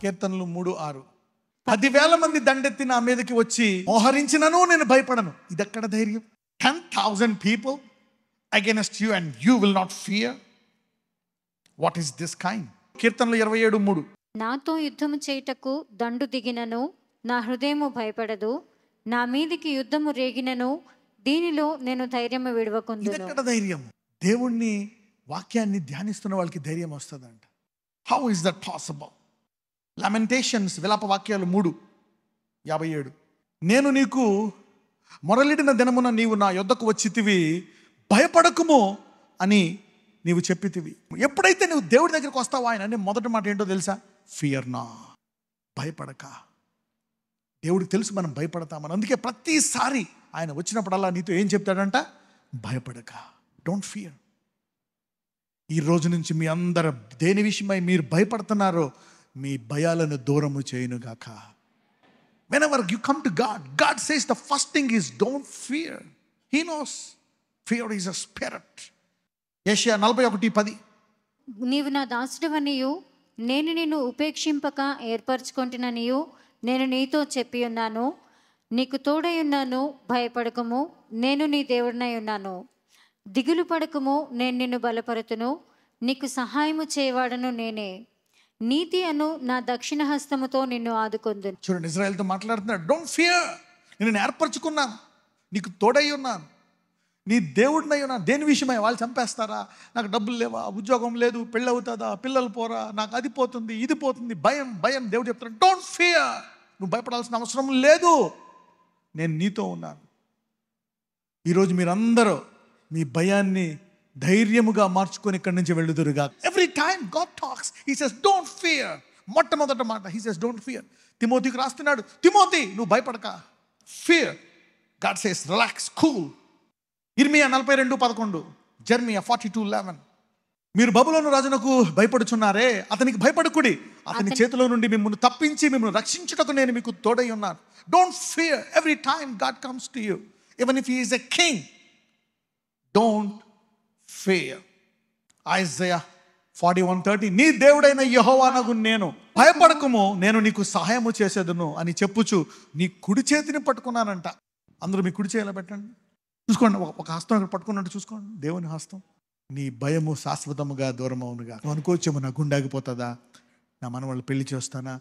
కీర్తనలు 3:6. 10,000 మంది దండెత్తి నా మీదకి వచ్చి మోహరించినను నేను భయపడను. ఇదెక్కడ ధైర్యం? 10,000 people against you and you will not fear. What is this kind? కీర్తనలు 27:3. నాతో యుద్ధము చేయుటకు దండు దిగినను నా హృదయము భయపడదు. నా మీదికి యుద్ధము రేగినను దీనిలో నేను ధైర్యము విడవకుందును. ఇదెక్కడ ధైర్యం? దేవుణ్ణి వాక్యాన్ని ధ్యానిస్తున్న వాళ్ళకి ధైర్యం వస్తుందంట. How is that possible? Lamentations, విలాప వాక్యాలు 3:57. నేను నీకు మొరలిడిన దినమున నీవు నా యొద్దకు వచ్చితివి, భయపడకుము అని నీవు చెప్పితివి. ఎప్పుడైతే నువ్వు దేవుడి దగ్గరికి వస్తావో ఆయన అంటే మొదటి మాట ఏంటో తెలుసా? ఫియర్ నా, భయపడక. దేవుడికి తెలుసు మనం భయపడతామని. అందుకే ప్రతిసారి ఆయన వచ్చినప్పుడల్లా నీతో ఏం చెప్తాడంట? భయపడక, డోంట్ ఫియర్. ఈ రోజు నుంచి మీ అందరు దేని విషయమై మీరు భయపడుతున్నారో మీ భయాలను దూరము చేయునుగాక. Whenever you come to God, God says the first thing is don't fear. He knows fear is a spirit. యెషయా 41:10. నీవు నా దాసుడవనియు నేను నిన్ను ఉపేక్షింపక ఏర్పరచుకొంటిననియు నేను నీతో చెప్పి ఉన్నాను. నీకు తోడై ఉన్నాను, భయపడకము, నేను నీ దేవుడినై ఉన్నాను. దిగులు పడకము, నేను నిన్ను బలపరుతును, నీకు సహాయము చేయవాడను నేనే. నీతి అను నా దక్షిణ హస్తముతో నిన్ను ఆదుకొందును. చూడండి, ఇజ్రాయెల్తో మాట్లాడుతున్నాడు. డోంట్ ఫియర్, నేను ఏర్పరచుకున్నాను, నీకు తోడై ఉన్నాను, నీ దేవుడినై ఉన్నాను. దేని విషయమై? వాళ్ళు చంపేస్తారా, నాకు డబ్బులు లేవా, ఉద్యోగం లేదు, పెళ్ళి అవుతుందా, పిల్లలు పోరా, నాకు అది పోతుంది ఇది పోతుంది, భయం భయం. దేవుడు చెప్తున్నాడు డోంట్ ఫియర్, నువ్వు భయపడాల్సిన అవసరం లేదు, నేను నీతో ఉన్నాను. ఈరోజు మీరందరూ మీ భయాన్ని ధైర్యముగా మార్చుకొని ఇక్కడి నుంచి వెళ్ళుదురుగా. Every time God talks he says don't fear. మొట్టమొదటి మాట హి సేస్ డోంట్ ఫియర్. తిమోతికి రాస్తున్నాడు, తిమోతి నువ్వు భయపడక. Fear, God says relax, cool. ఇర్మియా 42:11, జెర్మియా 42:11. మీరు బబులోను రాజునకు భయపడుచున్నారే, అతనికి భయపడకుడి, అతని చేతిలో నుండి మిమ్మల్ని తప్పించి మిమ్మల్ని రక్షించుటకు నేను మీకు తోడై ఉన్నాను. Don't fear. Every time God comes to you, even if he is a king, don't fear. Isaiah 41:30, నీ దేవుడైన యెహోవానగు నేను, భయపడకము, నేను నీకు సహాయము చేసేదను అని చెప్పుచు నీ కుడి చేతిని పట్టుకున్నానంట. అందరూ మీ కుడి చేతిలో పెట్టండి, చూసుకోండి. ఒక హస్తం ఇక్కడ పట్టుకున్నట్టు చూసుకోండి, దేవుని హస్తం. నీ భయము శాశ్వతముగా దూరం అవునుగా. నువ్వు అనుకోవచ్చేమో నా గుండె ఆగిపోతుందా, నా మనవాళ్ళు పెళ్లి చేస్తానా,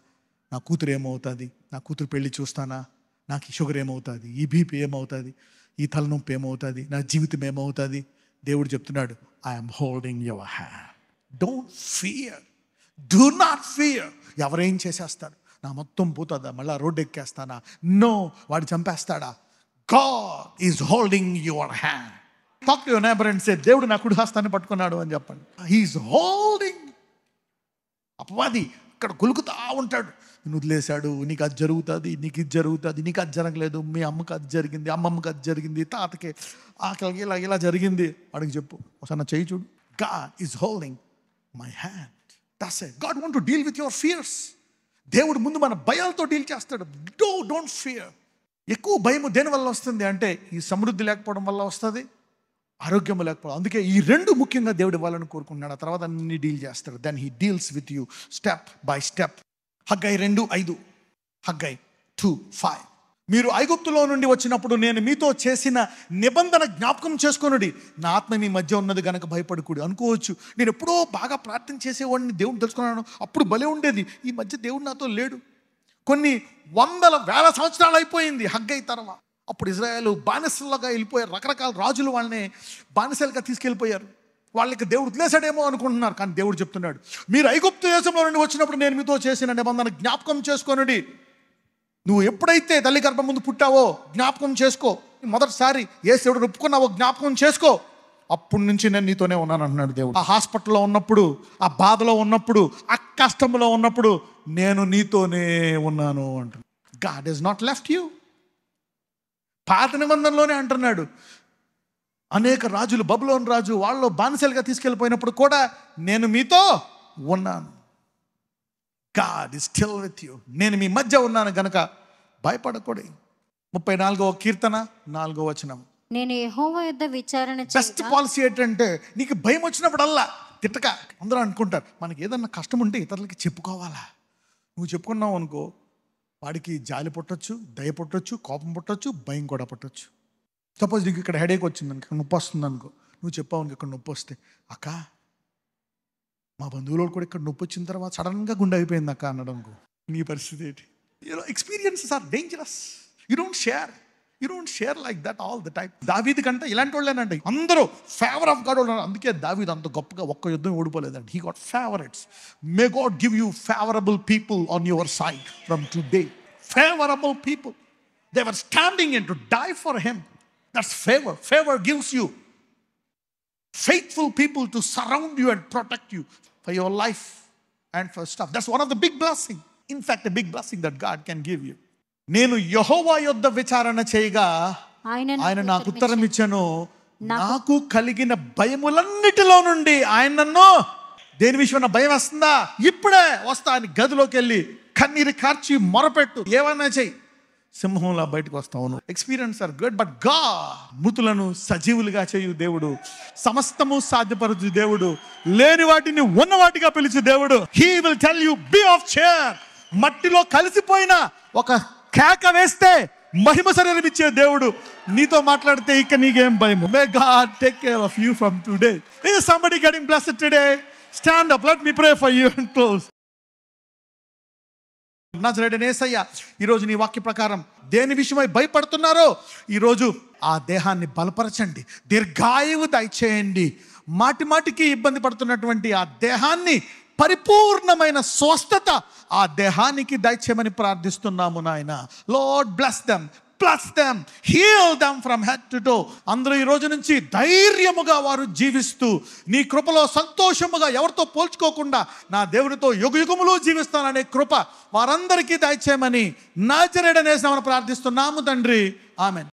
నా కూతురు ఏమవుతుంది, నా కూతురు పెళ్లి చూస్తానా, నాకు ఈ షుగర్ ఏమవుతుంది, ఈ బీపీ ఏమవుతుంది, ఈ తలనొప్పి ఏమవుతుంది, నా జీవితం ఏమవుతుంది. దేవుడు చెప్తున్నాడు I'm holding your hand. Don't fear, do not fear. ఎవరేం చేసేస్తారు, నా మొత్తం పోతుందా, మళ్ళీ రోడ్డు ఎక్కేస్తానా, నో, వాడు చంపేస్తాడా. God is holding your hand. Talk to your neighbor and say, దేవుడు నా కుడి హస్తాన్ని పట్టుకున్నాడు అని చెప్పండి. He is holding. అపవాది ఇక్కడ కొలుకుతా ఉంటాడు, నేను వదిలేశాడు, నీకు అది జరుగుతుంది, నీకు ఇది జరుగుతుంది, నీకు అది జరగలేదు, మీ అమ్మకి అది జరిగింది, అమ్మమ్మకి అది జరిగింది, తాతకి ఆకలికి ఇలా ఇలా జరిగింది. వాడికి చెప్పు, ఒకసారి నా చేయి చూడు. God is holding my hand. That's it. God want to deal with your fears. దేవుడు ముందు మన భయాలతో డీల్ చేస్తాడు. Don't fear. ఎక్కువ భయం దేని వల్ల వస్తుంది అంటే ఈ సమృద్ధి లేకపోవడం వల్ల వస్తుంది, ఆరోగ్యం లేకపోవడం. అందుకే ఈ రెండు ముఖ్యంగా దేవుడు ఇవ్వాలని కోరుకుంటున్నాడు. ఆ తర్వాత అన్ని డీల్ చేస్తాడు. Then he deals with you step by step. Haggai 2:5, Haggai 2:5. మీరు ఐగుప్తులో నుండి వచ్చినప్పుడు నేను మీతో చేసిన నిబంధన జ్ఞాపకం చేసుకొనుడి, నా ఆత్మ మీ మధ్య ఉన్నది గనక భయపడకూడి. అనుకోవచ్చు, నేను ఎప్పుడో బాగా ప్రార్థన చేసేవాడిని, దేవుడు తెలుసుకున్నాను, అప్పుడు భలే ఉండేది, ఈ మధ్య దేవుడు నాతో లేడు. కొన్ని వందల వేల సంవత్సరాలు అయిపోయింది హగ్గై తర్వాత. అప్పుడు ఇజ్రాయేలు బానిసలుగా వెళ్ళిపోయారు. రకరకాల రాజులు వాళ్ళని బానిసలుగా తీసుకెళ్ళిపోయారు. వాళ్ళకి దేవుడు వదిలేశాడేమో అనుకుంటున్నారు. కానీ దేవుడు చెప్తున్నాడు, మీరు ఐగుప్తు దేశంలో నుండి వచ్చినప్పుడు నేను మీతో చేసిన నిబంధన జ్ఞాపకం చేసుకొనుడి. నువ్వు ఎప్పుడైతే తల్లి గర్భం ముందు పుట్టావో జ్ఞాపకం చేసుకో, మొదటిసారి ఏ దేవుడు ఒప్పుకున్నావో జ్ఞాపకం చేసుకో, అప్పటి నుంచి నేను నీతోనే ఉన్నాను అంటున్నాడు దేవుడు. ఆ హాస్పిటల్లో ఉన్నప్పుడు, ఆ బాధలో ఉన్నప్పుడు, ఆ కష్టంలో ఉన్నప్పుడు నేను నీతోనే ఉన్నాను అంటున్నాడు. God is not left you. పాత నిబంధనలోనే అంటున్నాడు, అనేక రాజులు, బబులోను రాజు వాళ్ళు బానిసలుగా తీసుకెళ్ళిపోయినప్పుడు కూడా నేను మీతో ఉన్నాను. God is still with you. నేను మీ మధ్య ఉన్నాను గనక భయపడకూడదు. 34వ కీర్తన 4వ వచనం. నేను యెహోవా యొద్ద విచారణ చేయగా. బెస్ట్ పాలసీ ఏంటంటే నీకు భయం వచ్చినప్పుడల్లా తిట్టక. అందరూ అనుకుంటారు మనకి ఏదన్నా కష్టం ఉంటే ఇతరులకి చెప్పుకోవాలా, నువ్వు చెప్పుకున్నావు అనుకో, వాడికి జాలి పుట్టొచ్చు, దయ పుట్టొచ్చు, కోపం పుట్టొచ్చు, భయం కూడా పుట్టొచ్చు. సపోజ్ నీకు ఇక్కడ హెడేక్ వచ్చింది అనుకో, ఇక్కడ నొప్పి వస్తుంది అనుకో, నువ్వు చెప్పావు అనుకో ఇక్కడ నొప్పి వస్తే, అక్క మా బంధువులు కూడా ఇక్కడ నొప్పి వచ్చిన తర్వాత సడన్గా గుండె అయిపోయింది అక్క అన్నాడు అనుకో, నీ పరిస్థితి ఏంటి? Experiences are dangerous. You don't share like that all the time. దావీదు కంటే ఇలాంటి వాళ్ళేనండి అందరూ ఫేవర్ ఆఫ్ గాడ్ ఉన్నారు. అందుకే దావీదు అంత గొప్పగా ఒక్క యుద్ధం ఓడిపోలేదండి. He got favourites. May God give you favourable people on your side from today. Favourable people, they were standing in to die for him. That's favour. Favour gives you faithful people to surround you and protect you for your life and for stuff. That's one of the big blessing. In fact, a big blessing that God can give you. నేను యెహోవా యొద్ద విచారణ చేయగా ఆయన నాకు ఉత్తరం ఇచ్చాను. నాకు కలిగిన భయములన్నిటిలో నుండి ఆయన నన్ను, దేని విషయమైన భయం వస్తుందా, ఇప్పుడే వస్తా అని గదిలోకి వెళ్ళి కన్నీరు కార్చి మొరపెట్టు, ఏమన్నా చెయ్యి, సింహంలా బయటకు వస్తావు. Experience or good, but God మృతులను సజీవులుగా చేయు దేవుడు, సమస్తము సాధ్యపరచు దేవుడు, లేని వాటిని ఉన్న వాటిగా పిలిచే దేవుడు. He will tell you be of chair. మట్టిలో కలిసిపోయిన ఒక కేక వేస్తే మహిమ శరీరం ఇచ్చే దేవుడు నీతో మాట్లాడితే ఇక నీకేం భయం. May God take care of you from today. Is somebody getting blessed today? Stand up, let me pray for you and close. నజరేయుడైన యేసయ్య, ఈరోజు నీ వాక్య ప్రకారం దేని విషయమై భయపడుతున్నారో ఈరోజు ఆ దేహాన్ని బలపరచండి, దీర్ఘాయువు దయచేయండి. మాటి మాటికి ఇబ్బంది పడుతున్నటువంటి ఆ దేహాన్ని పరిపూర్ణమైన స్వస్థత ఆ దేహానికి దయచేయమని ప్రార్థిస్తున్నాము నాయన. Lord bless them, bless them, heal them from head to toe. అందరూ ఈ రోజు నుంచి ధైర్యముగా వారు జీవిస్తూ నీ కృపలో సంతోషముగా ఎవరితో పోల్చుకోకుండా నా దేవునితో యుగయుగములు జీవిస్తాననే కృప వారందరికీ దయచేయమని నజరేయుడైన యేసు నామమున ప్రార్థిస్తున్నాము తండ్రి. ఆమేన్.